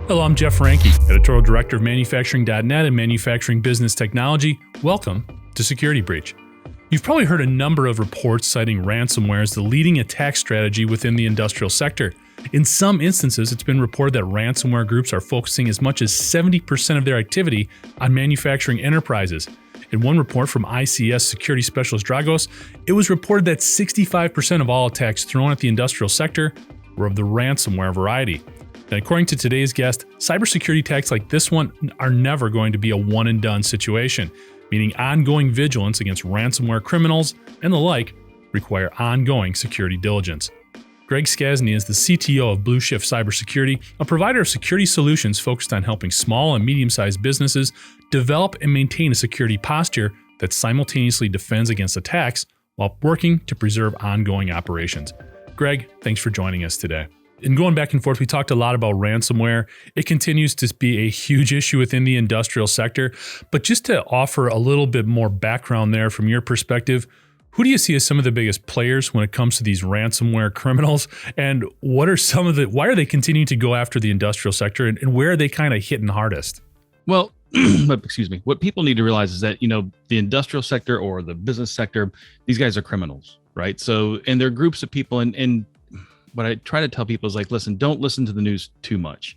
Hello, I'm Jeff Franke, Editorial Director of Manufacturing.net and Manufacturing Business Technology. Welcome to Security Breach. You've probably heard a number of reports citing ransomware as the leading attack strategy within the industrial sector. In some instances, it's been reported that ransomware groups are focusing as much as 70% of their activity on manufacturing enterprises. In one report from ICS security specialist Dragos, it was reported that 65% of all attacks thrown at the industrial sector were of the ransomware variety. And according to today's guest, cybersecurity attacks like this one are never going to be a one-and-done situation, meaning ongoing vigilance against ransomware criminals and the like require ongoing security diligence. Greg Scasny is the CTO of Blueshift Cybersecurity, a provider of security solutions focused on helping small and medium-sized businesses develop and maintain a security posture that simultaneously defends against attacks while working to preserve ongoing operations. Greg, thanks for joining us today. In going back and forth, we talked a lot about ransomware. It continues to be a huge issue within the industrial sector. But just to offer a little bit more background there from your perspective, who do you see as some of the biggest players when it comes to these ransomware criminals? And why are they continuing to go after the industrial sector, and where are they kind of hitting hardest? Well, excuse me. What people need to realize is that, the industrial sector or the business sector, these guys are criminals, right? So, and they're groups of people, and what I try to tell people is listen, don't listen to the news too much.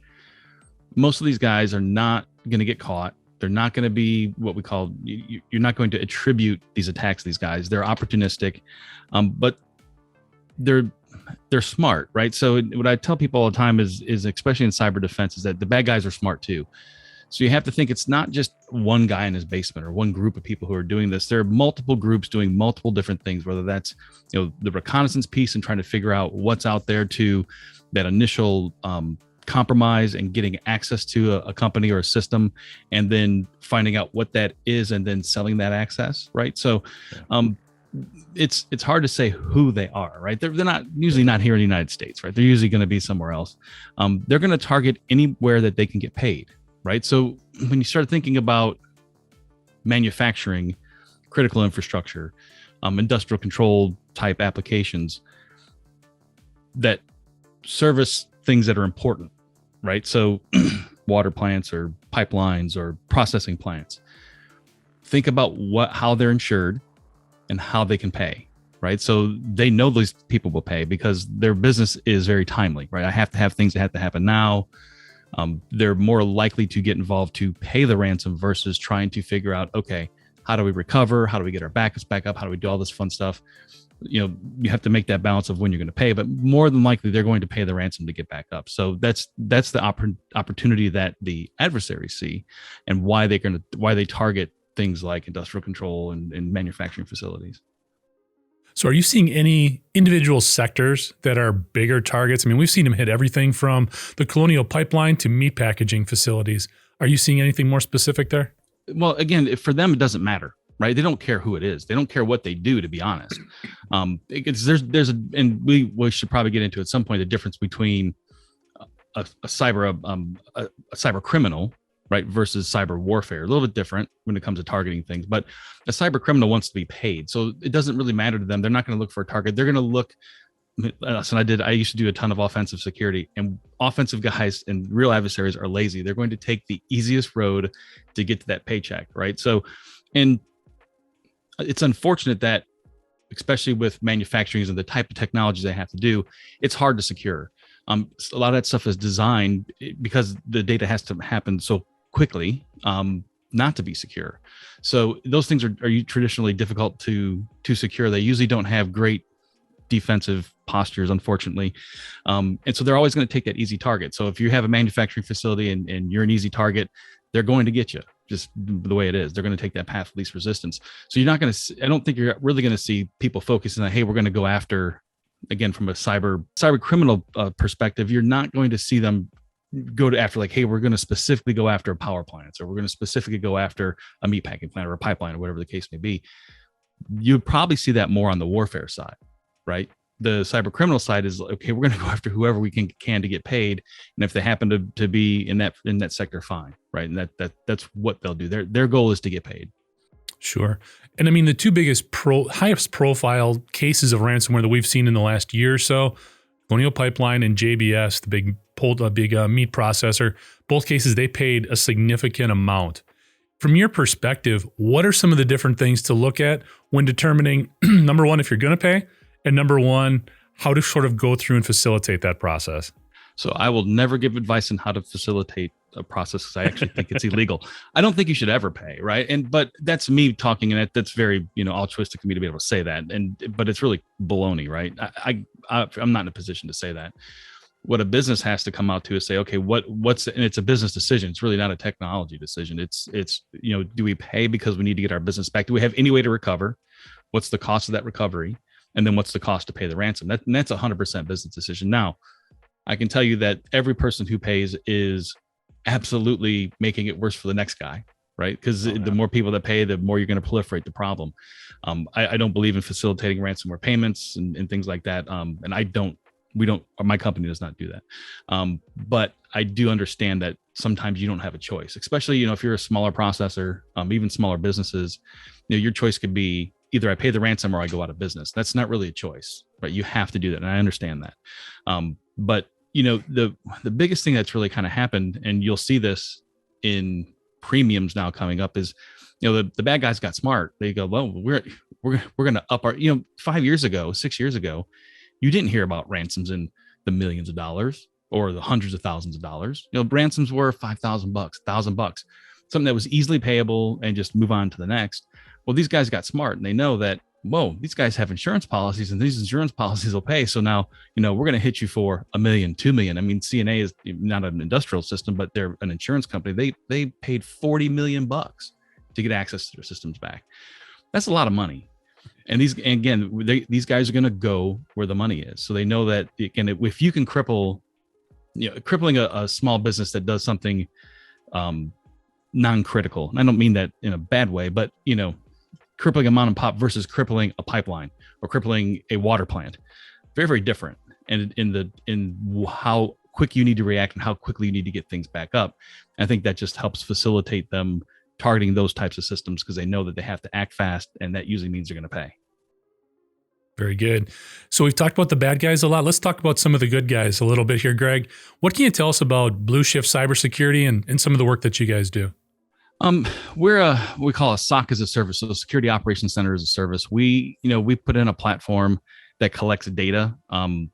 Most of these guys are not going to get caught. They're not going to be what we call, you're not going to attribute these attacks to these guys. They're opportunistic, but they're smart, right? So what I tell people all the time is especially in cyber defense, is that the bad guys are smart too. So you have to think it's not just one guy in his basement or one group of people who are doing this. There are multiple groups doing multiple different things, whether that's the reconnaissance piece and trying to figure out what's out there, to that initial compromise and getting access to a company or a system, and then finding out what that is and then selling that access, right? So it's hard to say who they are, right? They're not usually not here in the United States, right? They're usually going to be somewhere else. They're going to target anywhere that they can get paid. Right. So when you start thinking about manufacturing, critical infrastructure, industrial control type applications that service things that are important, right? So water plants or pipelines or processing plants, think about how they're insured and how they can pay, right? So they know these people will pay because their business is very timely, right? I have to have things that have to happen now. They're more likely to get involved to pay the ransom versus trying to figure out, okay, how do we recover? How do we get our backups back up? How do we do all this fun stuff? You have to make that balance of when you're going to pay, but more than likely they're going to pay the ransom to get back up. So that's the opportunity that the adversaries see, and why they target things like industrial control and manufacturing facilities. So are you seeing any individual sectors that are bigger targets? I mean, we've seen them hit everything from the Colonial Pipeline to meat packaging facilities. Are you seeing anything more specific there? Well, again, for them, it doesn't matter, right? They don't care who it is. They don't care what they do, to be honest. We should probably get into at some point the difference between a cyber criminal, right, versus cyber warfare. A little bit different when it comes to targeting things, but a cyber criminal wants to be paid. So it doesn't really matter to them. They're not going to look for a target. They're going to look, I used to do a ton of offensive security, and offensive guys and real adversaries are lazy. They're going to take the easiest road to get to that paycheck, right? So, and it's unfortunate that, especially with manufacturing and the type of technologies they have to do, it's hard to secure. A lot of that stuff is designed because the data has to happen so quickly, not to be secure. So those things are traditionally difficult to secure. They usually don't have great defensive postures, unfortunately. And so they're always going to take that easy target. So if you have a manufacturing facility and you're an easy target, they're going to get you just the way it is. They're going to take that path of least resistance. So you're not going to, I don't think you're really going to see people focusing on, hey, we're going to go after, again, from a cyber criminal perspective, you're not going to see them go to after hey, we're going to specifically go after power plants, or we're going to specifically go after a meat packing plant or a pipeline or whatever the case may be. You'd probably see that more on the warfare side, right? The cyber criminal side is, okay, we're going to go after whoever we can to get paid. And if they happen to be in that sector, fine. Right. And that's what they'll do. Their goal is to get paid. Sure. And I mean, the two biggest highest profile cases of ransomware that we've seen in the last year or so, Colonial Pipeline and JBS, the big big meat processor. Both cases, they paid a significant amount. From your perspective, what are some of the different things to look at when determining, number one, if you're going to pay, and number one, how to sort of go through and facilitate that process? So I will never give advice on how to facilitate a process because I actually think it's illegal. I don't think you should ever pay, right? But that's me talking, and that's very altruistic of me to be able to say that. But it's really baloney, right? I'm not in a position to say that. What a business has to come out to is say, okay, what's and it's a business decision. It's really not a technology decision. It's do we pay because we need to get our business back? Do we have any way to recover? What's the cost of that recovery? And then what's the cost to pay the ransom? That's 100% business decision. Now, I can tell you that every person who pays is absolutely making it worse for the next guy, right? Because the more people that pay, the more you're going to proliferate the problem. I don't believe in facilitating ransomware payments and things like that. And my company does not do that. But I do understand that sometimes you don't have a choice, especially, if you're a smaller processor, even smaller businesses, your choice could be either I pay the ransom or I go out of business. That's not really a choice, right? You have to do that. And I understand that. But the biggest thing that's really kind of happened, and you'll see this in premiums now coming up, is the bad guys got smart. They go, well, we're going to up our 5 years ago, 6 years ago, you didn't hear about ransoms in the millions of dollars or the hundreds of thousands of dollars. Ransoms were $5,000, $1,000, something that was easily payable and just move on to the next. Well, these guys got smart and they know that, whoa, these guys have insurance policies and these insurance policies will pay. So now, we're going to hit you for $1 million, $2 million. I mean, CNA is not an industrial system, but they're an insurance company. They paid $40 million to get access to their systems back. That's a lot of money. And these guys are going to go where the money is. So they know that, again, if you can crippling a small business that does something non-critical, and I don't mean that in a bad way, but, crippling a mom and pop versus crippling a pipeline or crippling a water plant, very, very different. And in how quick you need to react and how quickly you need to get things back up. I think that just helps facilitate them targeting those types of systems because they know that they have to act fast, and that usually means they're going to pay. Very good. So we've talked about the bad guys a lot. Let's talk about some of the good guys a little bit here, Greg. What can you tell us about Blueshift Cybersecurity and some of the work that you guys do? We call a SOC as a service, so Security Operations Center as a service. We put in a platform that collects data, and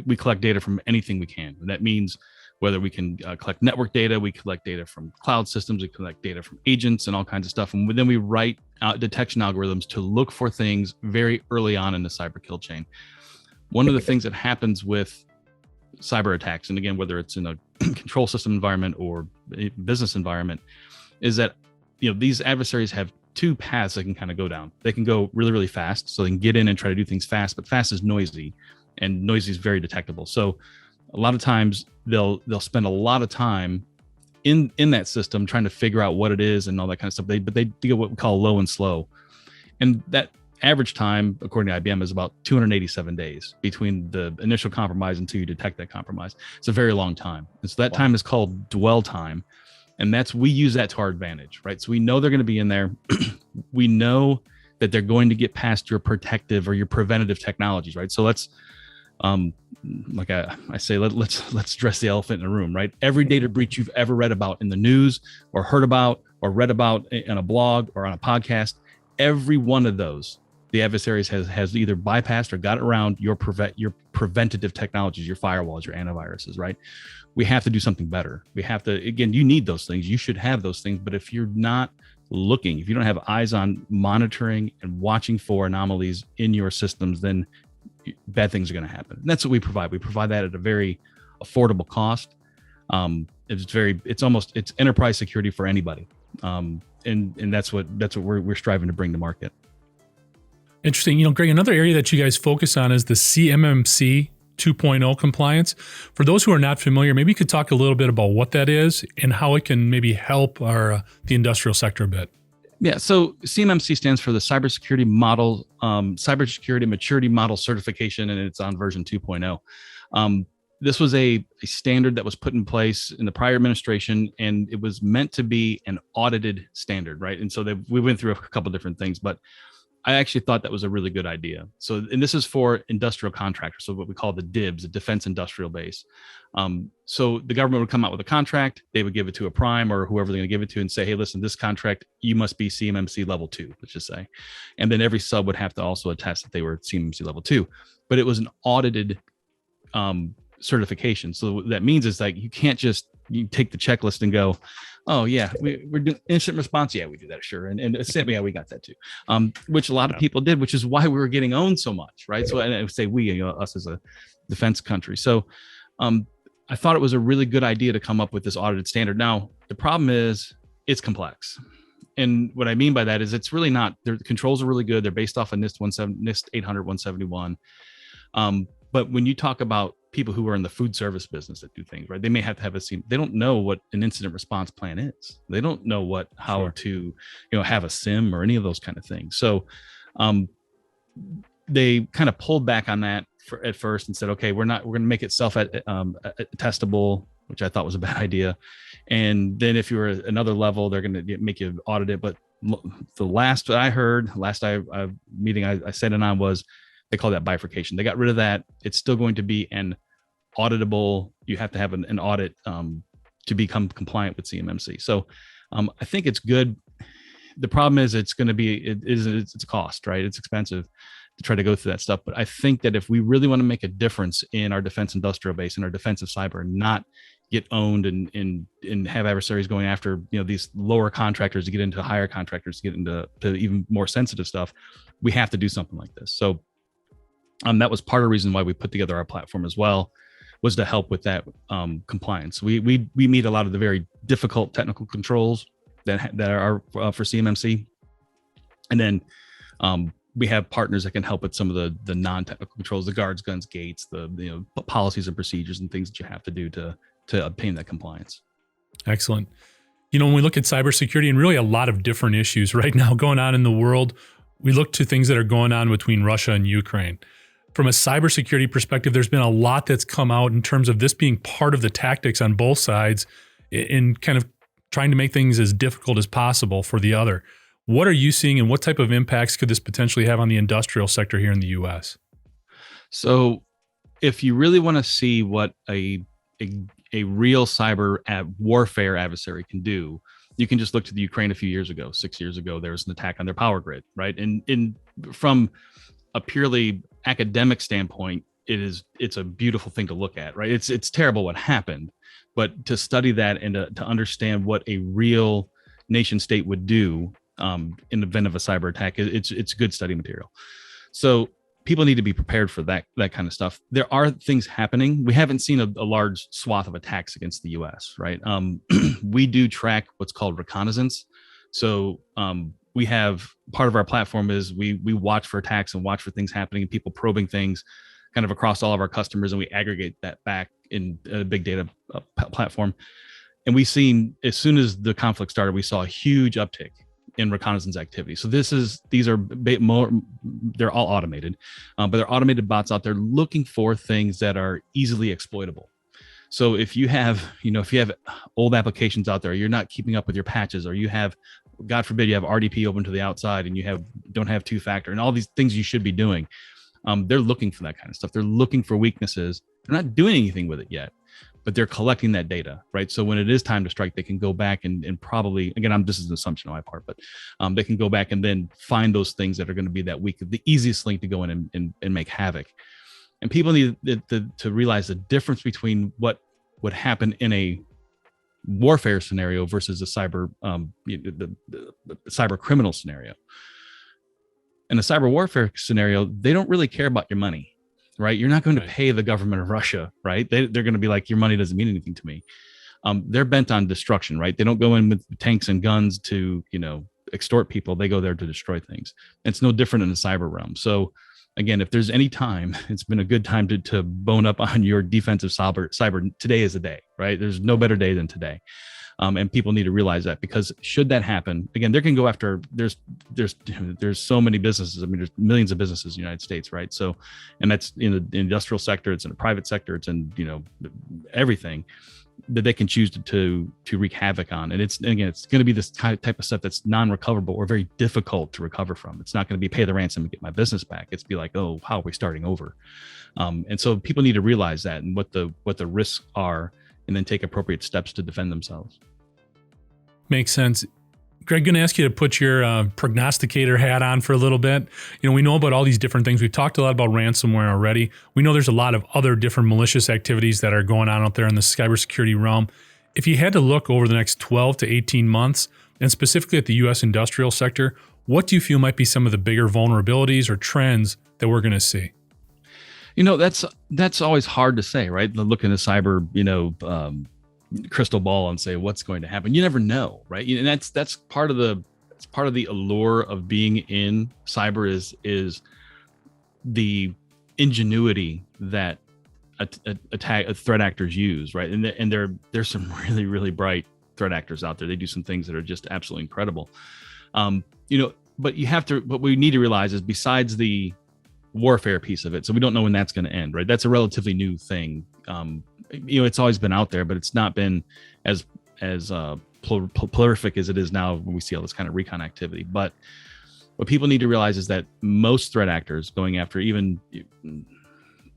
we collect data from anything we can. And that means whether we can collect network data, we collect data from cloud systems, we collect data from agents and all kinds of stuff. And then we write out detection algorithms to look for things very early on in the cyber kill chain. One of the things that happens with cyber attacks, and again, whether it's in a control system environment or a business environment, is that these adversaries have two paths they can kind of go down. They can go really, really fast, so they can get in and try to do things fast, but fast is noisy, and noisy is very detectable. So a lot of times they'll spend a lot of time in that system trying to figure out what it is and all that kind of stuff. But they do what we call low and slow, and that average time, according to IBM, is about 287 days between the initial compromise until you detect that compromise. It's a very long time, and so that time is called dwell time. And we use that to our advantage, right? So we know they're going to be in there. We know that they're going to get past your protective or your preventative technologies, right? So let's, like I say, let's address the elephant in the room, right? Every data breach you've ever read about in the news or heard about or read about in a blog or on a podcast, every one of those, the adversaries has either bypassed or got around your preventative technologies, your firewalls, your antiviruses, right? We have to do something better. We have to, again, you need those things. You should have those things. But if you're not looking, if you don't have eyes on monitoring and watching for anomalies in your systems, then bad things are going to happen. And that's what we provide. We provide that at a very affordable cost. It's enterprise security for anybody. And that's what we're striving to bring to market. Interesting. Greg, another area that you guys focus on is the CMMC 2.0 compliance. For those who are not familiar, maybe you could talk a little bit about what that is and how it can maybe help the industrial sector a bit. Yeah, so CMMC stands for the Cybersecurity Maturity Model Certification, and it's on version 2.0. This was a standard that was put in place in the prior administration, and it was meant to be an audited standard, right? And so we went through a couple different things, but I actually thought that was a really good idea. So, and this is for industrial contractors, so what we call the DIBs, the Defense Industrial Base. So the government would come out with a contract, they would give it to a prime or whoever they're going to give it to and say, hey, listen, this contract, you must be CMMC level 2, let's just say. And then every sub would have to also attest that they were CMMC level 2. But it was an audited certification. So that means it's like you can't just you take the checklist and go, oh yeah, we're doing incident response. Yeah, we do that, sure. And yeah, we got that too. Which a lot of people did, which is why we were getting owned so much, right? So and I would say we, us as a defense country. So I thought it was a really good idea to come up with this audited standard. Now the problem is it's complex. And what I mean by that is it's really not, the controls are really good. They're based off of NIST 800 171. But when you talk about people who are in the food service business that do things, right, they may have to have they don't know what an incident response plan is. They don't know how to, have a SIM or any of those kind of things. So they kind of pulled back on that at first and said, okay, we're going to make it testable, which I thought was a bad idea. And then if you're another level, they're going to make you audit it. But the last meeting I sat in on was, they call that bifurcation. They got rid of that. It's still going to be an auditable. You have to have an audit to become compliant with CMMC. So I think it's good. The problem is it's going to be, it's a cost, right? It's expensive to try to go through that stuff. But I think that if we really want to make a difference in our defense industrial base and our defensive cyber and not get owned and have adversaries going after, these lower contractors to get into higher contractors, to get into even more sensitive stuff, we have to do something like this. So that was part of the reason why we put together our platform as well, was to help with that compliance. We meet a lot of the very difficult technical controls that are for CMMC, and then we have partners that can help with some of the non-technical controls, the guards, guns, gates, the policies and procedures and things that you have to do to obtain that compliance. Excellent. When we look at cybersecurity and really a lot of different issues right now going on in the world, we look to things that are going on between Russia and Ukraine. From a cybersecurity perspective, there's been a lot that's come out in terms of this being part of the tactics on both sides in kind of trying to make things as difficult as possible for the other. What are you seeing and what type of impacts could this potentially have on the industrial sector here in the US? So if you really want to see what a real cyber warfare adversary can do, you can just look to the Ukraine a few years ago. 6 years ago, there was an attack on their power grid, right? And from a purely academic standpoint, it's a beautiful thing to look at, right? It's terrible what happened, but to study that and to understand what a real nation state would do in the event of a cyber attack, it's good study material. So people need to be prepared for that kind of stuff. There are things happening. We haven't seen a large swath of attacks against the US, right? We do track what's called reconnaissance. So we have part of our platform is we watch for attacks and watch for things happening and people probing things kind of across all of our customers, and we aggregate that back in a big data platform. And we seen, as soon as the conflict started, we saw a huge uptick in reconnaissance activity. So these are more, they're all automated, but they're automated bots out there looking for things that are easily exploitable. So if you have old applications out there, you're not keeping up with your patches, or you have, God forbid, you have RDP open to the outside and you don't have two-factor and all these things you should be doing. They're looking for that kind of stuff. They're looking for weaknesses. They're not doing anything with it yet, but they're collecting that data, right? So when it is time to strike, they can go back and probably, again, this is an assumption on my part, but they can go back and then find those things that are going to be that weak, the easiest link to go in and make havoc. And people need to realize the difference between what would happen in a warfare scenario versus a cyber cyber criminal scenario. In a cyber warfare scenario, they don't really care about your money, right? You're not going to pay the government of Russia, right? They're going to be like, your money doesn't mean anything to me. They're bent on destruction, right? They don't go in with tanks and guns to, extort people. They go there to destroy things. And it's no different in the cyber realm. So again, if there's any time, it's been a good time to bone up on your defensive cyber. Today is the day, right? There's no better day than today. And people need to realize that, because should that happen, again, they can go after, there's so many businesses. I mean, there's millions of businesses in the United States, right? So, and that's in the industrial sector, it's in the private sector, it's in, everything. that they can choose to wreak havoc on. And it's going to be this type of stuff that's non-recoverable or very difficult to recover from. It's not going to be pay the ransom and get my business back. It's be like, oh, how are we starting over? And so people need to realize that and what the risks are, and then take appropriate steps to defend themselves. Makes sense. Greg, going to ask you to put your prognosticator hat on for a little bit. We know about all these different things. We've talked a lot about ransomware already. We know there's a lot of other different malicious activities that are going on out there in the cybersecurity realm. If you had to look over the next 12 to 18 months, and specifically at the U.S. industrial sector, what do you feel might be some of the bigger vulnerabilities or trends that we're going to see? That's always hard to say, right? Look in the cyber, crystal ball and say what's going to happen. You never know, right? And that's part of the allure of being in cyber is the ingenuity that threat actors use, right? And there's some really, really bright threat actors out there. They do some things that are just absolutely incredible. But we need to realize is besides the warfare piece of it, so we don't know when that's going to end, right? That's a relatively new thing. It's always been out there, but it's not been as prolific as it is now when we see all this kind of recon activity. But what people need to realize is that most threat actors going after even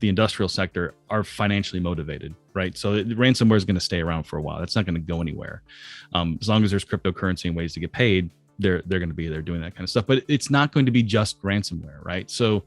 the industrial sector are financially motivated, right? So ransomware is going to stay around for a while. That's not going to go anywhere. As long as there's cryptocurrency and ways to get paid, they're going to be there doing that kind of stuff. But it's not going to be just ransomware, right? So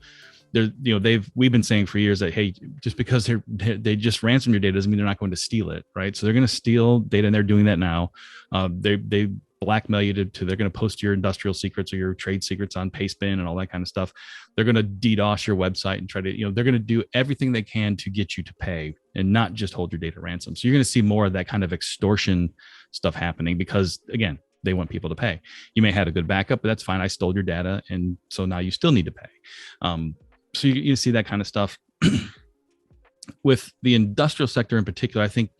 we've been saying for years that, hey, just because they just ransom your data doesn't mean they're not going to steal it, right? So they're going to steal data, and they're doing that now. They blackmail you they're going to post your industrial secrets or your trade secrets on Pastebin and all that kind of stuff. They're going to DDoS your website and try to, they're going to do everything they can to get you to pay and not just hold your data ransom. So you're going to see more of that kind of extortion stuff happening because, again, they want people to pay. You may have had a good backup, but that's fine. I stole your data, and so now you still need to pay. So you see that kind of stuff. With the industrial sector in particular, I think,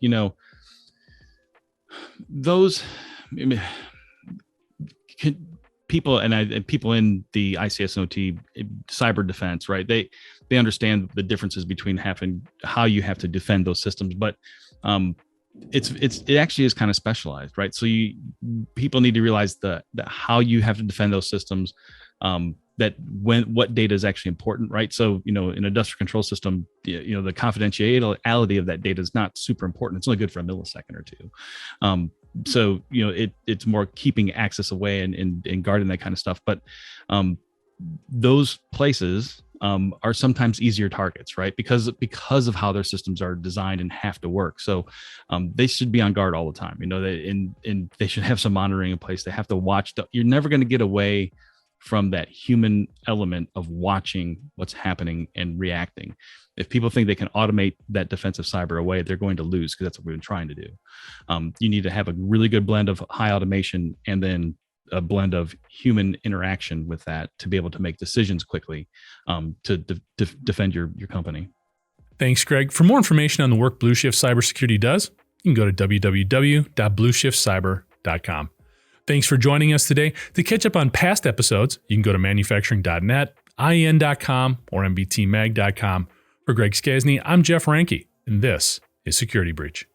those people in the ICS and OT cyber defense, right? They understand the differences between how you have to defend those systems, but it actually is kind of specialized, right? So people need to realize that how you have to defend those systems, that what data is actually important, right? So, in an industrial control system, the confidentiality of that data is not super important. It's only good for a millisecond or two. So, it's more keeping access away and guarding that kind of stuff. But those places are sometimes easier targets, right? Because of how their systems are designed and have to work. So they should be on guard all the time. They should have some monitoring in place. They have to watch. You're never going to get away from that human element of watching what's happening and reacting. If people think they can automate that defensive cyber away, they're going to lose, because that's what we've been trying to do. You need to have a really good blend of high automation and then a blend of human interaction with that to be able to make decisions quickly to defend your company. Thanks, Greg. For more information on the work Blueshift Cybersecurity does, you can go to www.blueshiftcyber.com. Thanks for joining us today. To catch up on past episodes, you can go to manufacturing.net, IEN.com, or mbtmag.com. For Greg Scasny, I'm Jeff Ranke, and this is Security Breach.